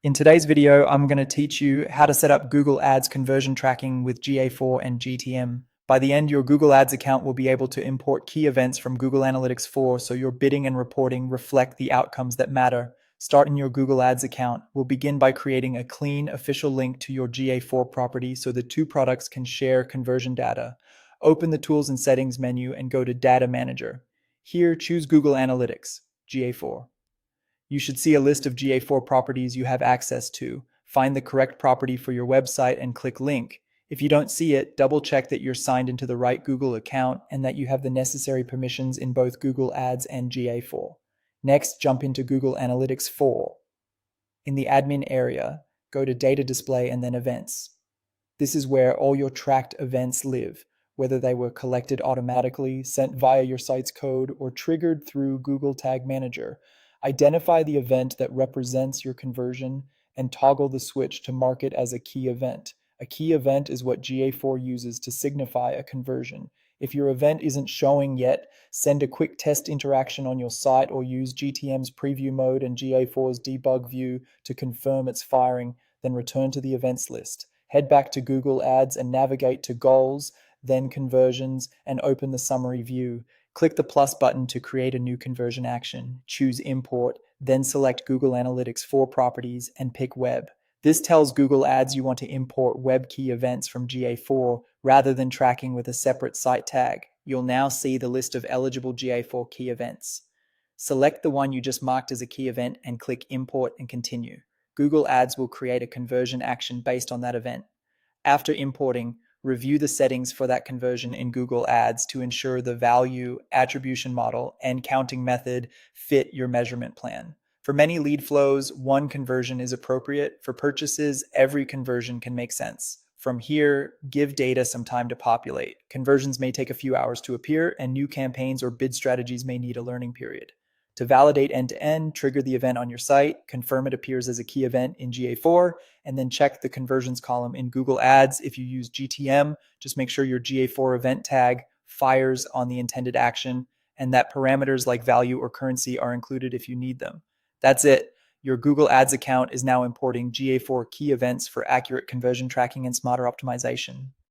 In today's video, I'm going to teach you how to set up Google Ads conversion tracking with GA4 and GTM. By the end, your Google Ads account will be able to import key events from Google Analytics 4 so your bidding and reporting reflect the outcomes that matter. Start in your Google Ads account. We'll begin by creating a clean, official link to your GA4 property so the two products can share conversion data. Open the Tools and Settings menu and go to Data Manager. Here, choose Google Analytics, GA4. You should see a list of GA4 properties you have access to. Find the correct property for your website and click Link. If you don't see it, double check that you're signed into the right Google account and that you have the necessary permissions in both Google Ads and GA4. Next, jump into Google Analytics 4. In the admin area, go to Data Display and then Events. This is where all your tracked events live, whether they were collected automatically, sent via your site's code, or triggered through Google Tag Manager. Identify the event that represents your conversion and toggle the switch to mark it as a key event. A key event is what GA4 uses to signify a conversion. If your event isn't showing yet, send a quick test interaction on your site or use GTM's preview mode and GA4's debug view to confirm it's firing, then return to the events list. Head back to Google Ads and navigate to Goals, then Conversions, and open the summary view. Click the plus button to create a new conversion action. Choose Import, then select Google Analytics 4 properties and pick Web. This tells Google Ads you want to import web key events from GA4 rather than tracking with a separate site tag. You'll now see the list of eligible GA4 key events. Select the one you just marked as a key event and click Import and Continue. Google Ads will create a conversion action based on that event. After importing, review the settings for that conversion in Google Ads to ensure the value, attribution model, and counting method fit your measurement plan. For many lead flows, one conversion is appropriate. For purchases, every conversion can make sense. From here, give data some time to populate. Conversions may take a few hours to appear, and new campaigns or bid strategies may need a learning period. To validate end-to-end, trigger the event on your site, confirm it appears as a key event in GA4, and then check the conversions column in Google Ads. If you use GTM, just make sure your GA4 event tag fires on the intended action and that parameters like value or currency are included if you need them. That's it. Your Google Ads account is now importing GA4 key events for accurate conversion tracking and smarter optimization.